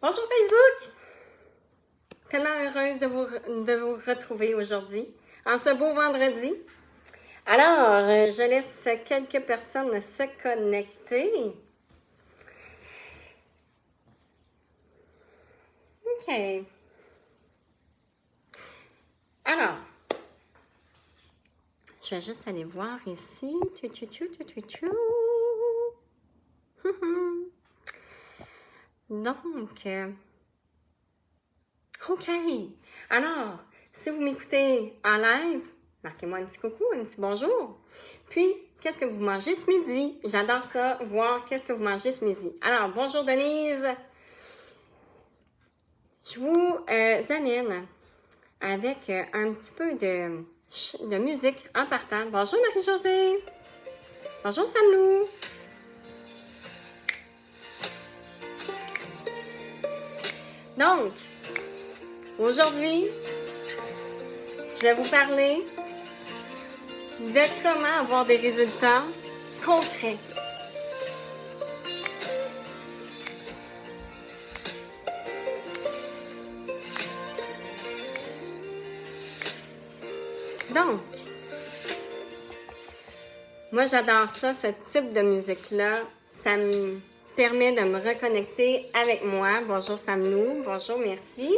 Bonjour Facebook! Tellement heureuse de vous retrouver aujourd'hui, en ce beau vendredi. Alors, je laisse quelques personnes se connecter. OK. Alors, je vais juste aller voir ici. Donc, OK. Alors, si vous m'écoutez en live, marquez-moi un petit coucou, un petit bonjour. Puis, qu'est-ce que vous mangez ce midi? J'adore ça, voir qu'est-ce que vous mangez ce midi. Alors, bonjour Denise. Je vous amène avec un petit peu de musique en partant. Bonjour Marie-Josée. Bonjour Samlou. Donc, aujourd'hui, je vais vous parler de comment avoir des résultats concrets. Donc, moi j'adore ça, ce type de musique-là. Ça me permet de me reconnecter avec moi. Bonjour Samlou, bonjour, merci.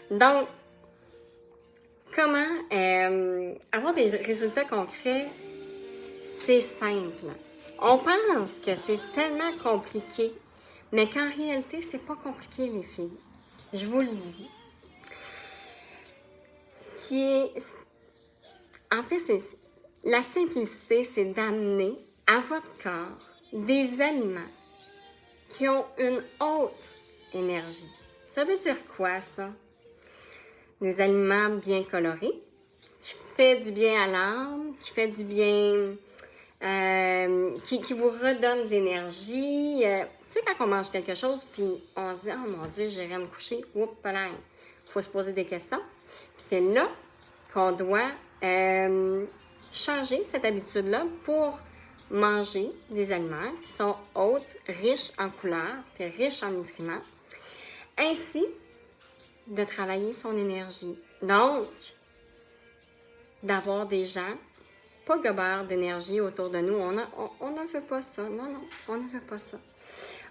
Donc, comment avoir des résultats concrets, c'est simple. On pense que c'est tellement compliqué, mais qu'en réalité, c'est pas compliqué les filles. Je vous le dis. En fait, la simplicité, c'est d'amener à votre corps des aliments qui ont une haute énergie. Ça veut dire quoi, ça? Des aliments bien colorés, qui fait du bien à l'âme, qui fait du bien, qui vous redonne de l'énergie. Tu sais, quand on mange quelque chose, puis on se dit « Oh mon Dieu, j'irai me coucher. » Oups, il faut se poser des questions. Puis c'est là qu'on doit changer cette habitude-là pour manger des aliments qui sont hautes, riches en couleurs, puis riches en nutriments. Ainsi, de travailler son énergie. Donc, d'avoir des gens pas gobeurs d'énergie autour de nous. On ne veut pas ça. Non, on ne veut pas ça.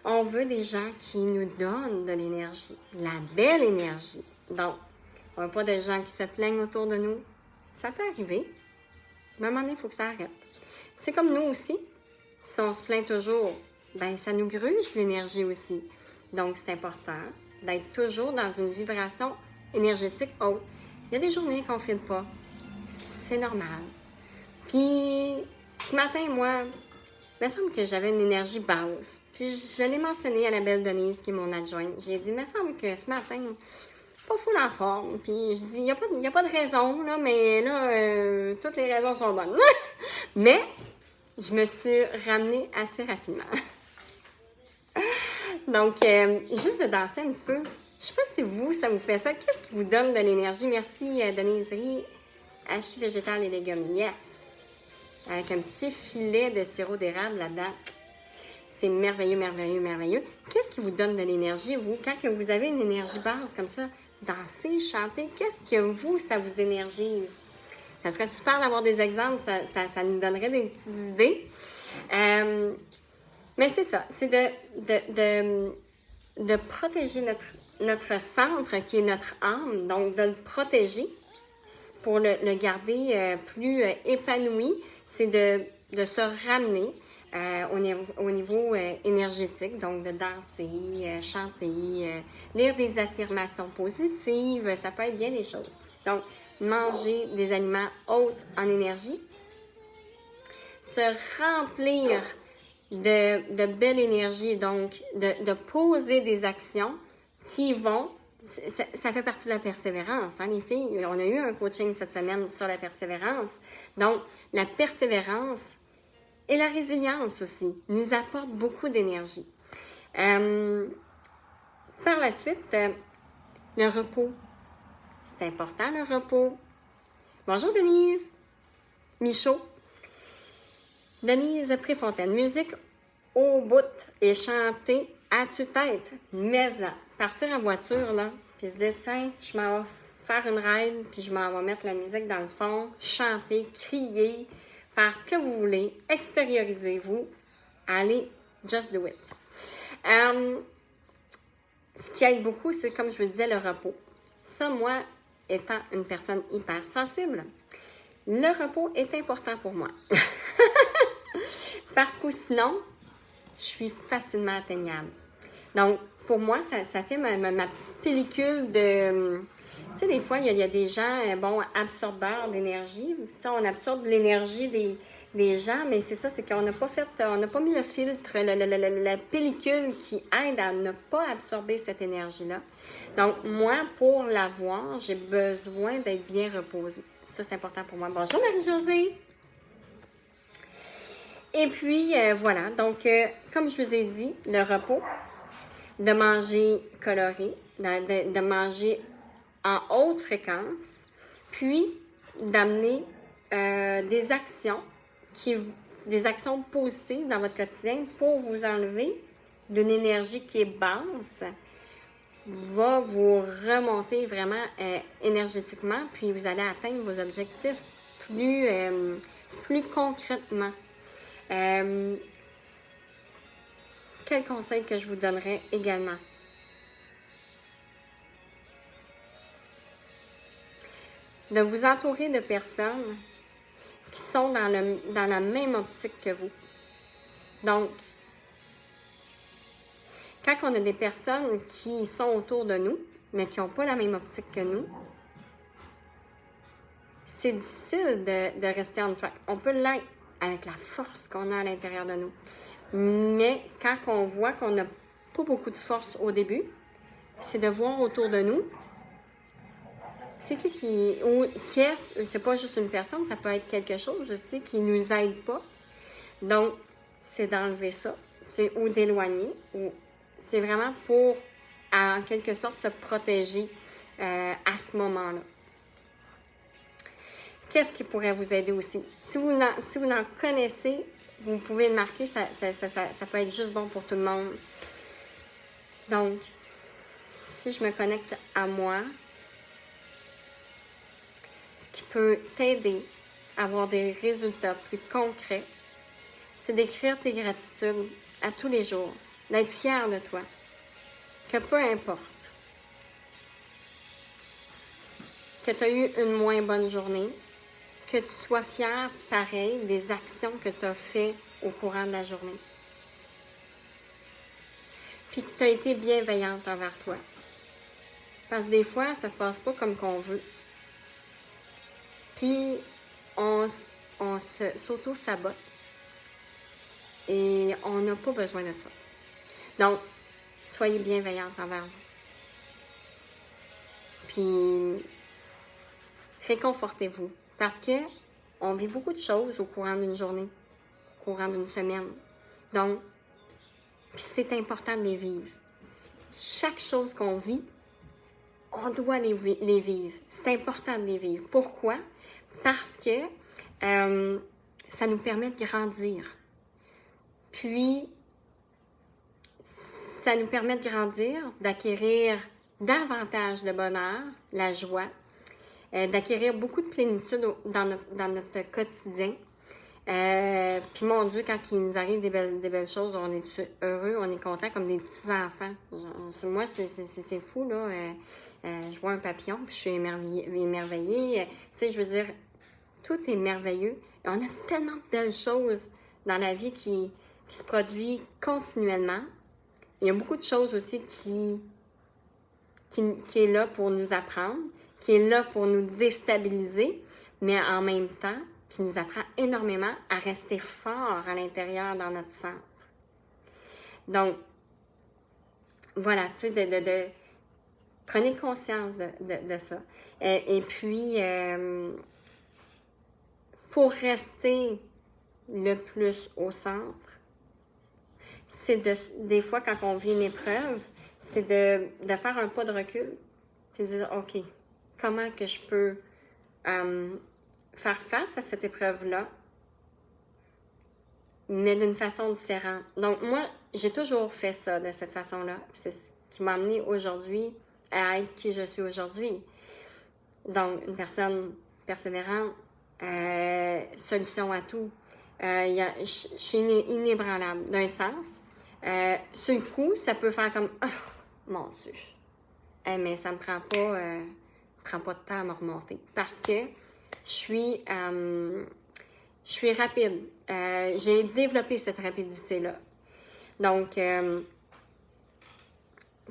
On veut des gens qui nous donnent de l'énergie, de la belle énergie. Donc, on veut pas de gens qui se plaignent autour de nous. Ça peut arriver, mais à un moment donné, il faut que ça arrête. C'est comme nous aussi. Si on se plaint toujours, ben ça nous gruge l'énergie aussi. Donc, c'est important d'être toujours dans une vibration énergétique haute. Il y a des journées qu'on ne file pas. C'est normal. Puis, ce matin, moi, il me semble que j'avais une énergie basse. Puis, je l'ai mentionné à la belle Denise, qui est mon adjointe. J'ai dit, il me semble que ce matin, pas full en forme. Puis, je dis, il n'y a pas de raison, là, mais là, toutes les raisons sont bonnes. Mais, je me suis ramenée assez rapidement. Donc, juste de danser un petit peu. Je sais pas si ça vous fait ça. Qu'est-ce qui vous donne de l'énergie? Merci, Deniserie, hachis végétal et légumes. Yes! Avec un petit filet de sirop d'érable là-dedans. C'est merveilleux, merveilleux, merveilleux. Qu'est-ce qui vous donne de l'énergie, vous? Quand que vous avez une énergie basse comme ça, danser, chanter, qu'est-ce que ça vous énergise? Ça serait super d'avoir des exemples. Ça nous donnerait des petites idées. Mais c'est ça. C'est de protéger notre centre, qui est notre âme. Donc, de le protéger pour le garder plus épanoui. C'est de se ramener au niveau énergétique. Donc, de danser, chanter, lire des affirmations positives. Ça peut être bien des choses. Donc, manger des aliments hauts en énergie. Se remplir de belle énergie, donc de poser des actions qui vont, ça fait partie de la persévérance, hein, les filles. On a eu un coaching cette semaine sur la persévérance. Donc, la persévérance et la résilience aussi nous apportent beaucoup d'énergie. Par la suite, le repos. C'est important, le repos. Bonjour Denise. Michaud. Denise Préfontaine. Musique au bout et chantée à tue-tête, mais partir en voiture, là, puis se dire, tiens, je m'en vais faire une ride, puis je m'en vais mettre la musique dans le fond, chanter, crier, faire ce que vous voulez, extériorisez-vous, allez, just do it. Ce qui aide beaucoup, c'est, comme je vous disais, le repos. Ça, moi, étant une personne hypersensible, le repos est important pour moi. Parce que sinon, je suis facilement atteignable. Donc, pour moi, ça fait ma petite pellicule de... Tu sais, des fois, il y a des gens, absorbeurs d'énergie. Tu sais, on absorbe l'énergie des gens, mais c'est ça, c'est qu'on n'a pas mis le filtre, la pellicule qui aide à ne pas absorber cette énergie-là. Donc, moi, pour l'avoir, j'ai besoin d'être bien reposée. Ça, c'est important pour moi. Bonjour Marie-Josée! Et puis, voilà. Donc, comme je vous ai dit, le repos, de manger coloré, de manger en haute fréquence, puis d'amener des actions positives dans votre quotidien pour vous enlever d'une énergie qui est basse, va vous remonter vraiment énergétiquement, puis vous allez atteindre vos objectifs plus concrètement. Quel conseil que je vous donnerais également? De vous entourer de personnes qui sont dans la même optique que vous. Donc, quand on a des personnes qui sont autour de nous, mais qui n'ont pas la même optique que nous, c'est difficile de rester en track. On peut l'être avec la force qu'on a à l'intérieur de nous. Mais quand on voit qu'on n'a pas beaucoup de force au début, c'est de voir autour de nous, c'est c'est pas juste une personne, ça peut être quelque chose aussi qui nous aide pas. Donc, c'est d'enlever ça, ou d'éloigner, ou c'est vraiment pour, en quelque sorte, se protéger à ce moment-là. Qu'est-ce qui pourrait vous aider aussi? Si vous en connaissez, vous pouvez le marquer, ça peut être juste bon pour tout le monde. Donc, si je me connecte à moi, ce qui peut t'aider à avoir des résultats plus concrets, c'est d'écrire tes gratitudes à tous les jours, d'être fier de toi, que peu importe que tu as eu une moins bonne journée, que tu sois fier, pareil, des actions que tu as faites au courant de la journée. Puis que tu as été bienveillante envers toi. Parce que des fois, ça se passe pas comme qu'on veut. Puis, on s'auto-sabote. Et on n'a pas besoin de ça. Donc, soyez bienveillante envers vous. Puis, réconfortez-vous. Parce que on vit beaucoup de choses au courant d'une journée, au courant d'une semaine. Donc, puis c'est important de les vivre. Chaque chose qu'on vit, on doit les vivre. C'est important de les vivre. Pourquoi? Parce que ça nous permet de grandir. Puis, ça nous permet de grandir, d'acquérir davantage de bonheur, la joie, d'acquérir beaucoup de plénitude dans notre quotidien. Puis mon Dieu, quand il nous arrive des belles choses, on est heureux, on est content comme des petits-enfants. Moi, c'est fou, là. Je vois un papillon, puis je suis émerveillée. Tu sais, je veux dire, tout est merveilleux. Et on a tellement de belles choses dans la vie qui se produit continuellement. Il y a beaucoup de choses aussi qui est là pour nous apprendre, qui est là pour nous déstabiliser, mais en même temps, qui nous apprend énormément à rester fort à l'intérieur dans notre centre. Donc, voilà, tu sais, prenez conscience de ça. Et puis, pour rester le plus au centre, c'est des fois, quand on vit une épreuve, c'est de faire un pas de recul, puis de dire, OK, comment que je peux faire face à cette épreuve-là, mais d'une façon différente. Donc, moi, j'ai toujours fait ça de cette façon-là. C'est ce qui m'a amené aujourd'hui à être qui je suis aujourd'hui. Donc, une personne persévérante, solution à tout. Je suis inébranlable d'un sens. Sur le coup, ça peut faire comme « Oh, mon Dieu! » Mais ça me prend pas de temps à me remonter. Parce que je suis rapide. J'ai développé cette rapidité-là. Donc,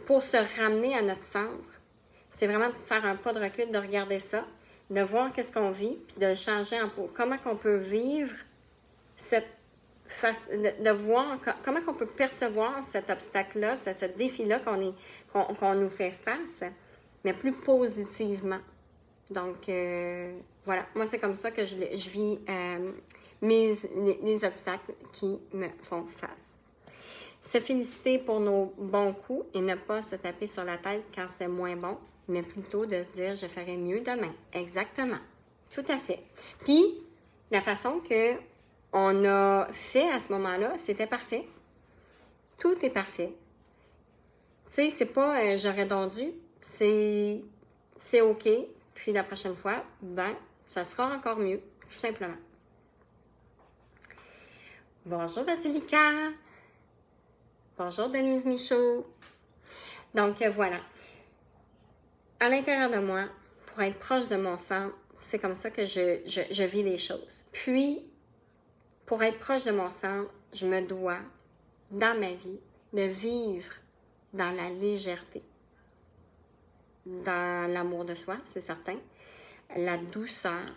pour se ramener à notre centre, c'est vraiment de faire un pas de recul, de regarder ça, de voir qu'est-ce qu'on vit, puis de le changer en comment qu'on peut vivre cette face, de voir comment qu'on peut percevoir cet obstacle-là, ce défi-là qu'on nous fait face, mais plus positivement. Donc, voilà, moi c'est comme ça que je vis les obstacles qui me font face. Se féliciter pour nos bons coups et ne pas se taper sur la tête quand c'est moins bon, mais plutôt de se dire « je ferai mieux demain ». Exactement. Tout à fait. Puis, la façon qu'on a fait à ce moment-là, c'était parfait. Tout est parfait. Tu sais, c'est pas j'aurais donc dû, c'est OK. Puis la prochaine fois, ben, ça sera encore mieux, tout simplement. Bonjour Vasilika. Bonjour Denise Michaud. Donc voilà. À l'intérieur de moi, pour être proche de mon centre, c'est comme ça que je vis les choses. Puis, pour être proche de mon centre, je me dois, dans ma vie, de vivre dans la légèreté, dans l'amour de soi, c'est certain, la douceur,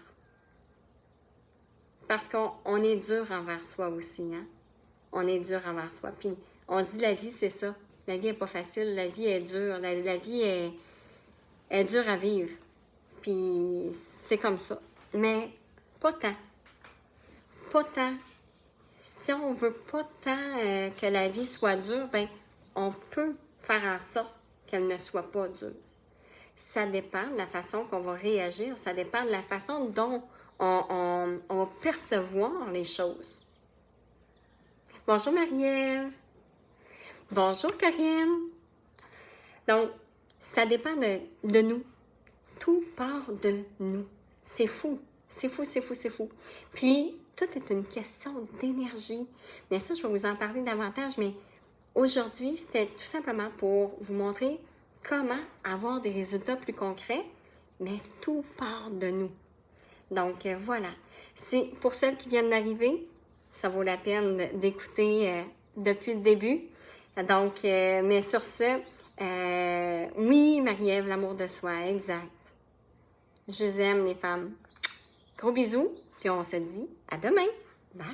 parce qu'on est dur envers soi aussi, hein? On est dur envers soi. Puis, on se dit la vie, c'est ça. La vie n'est pas facile, la vie est dure, la vie est dure à vivre. Puis, c'est comme ça. Mais, pas tant. Pas tant. Si on veut pas tant que la vie soit dure, ben, on peut faire en sorte qu'elle ne soit pas dure. Ça dépend de la façon qu'on va réagir, ça dépend de la façon dont on va percevoir les choses. Bonjour Marie-Ève. Bonjour Corinne. Donc, ça dépend de nous. Tout part de nous. C'est fou. C'est fou, c'est fou, c'est fou. Puis, tout est une question d'énergie. Mais ça, je vais vous en parler davantage, mais aujourd'hui, c'était tout simplement pour vous montrer comment avoir des résultats plus concrets, mais tout part de nous. Donc, voilà. C'est pour celles qui viennent d'arriver, ça vaut la peine d'écouter depuis le début. Donc, mais sur ce, oui, Marie-Ève, l'amour de soi, exact. Je vous aime, les femmes. Gros bisous, puis on se dit à demain. Bye!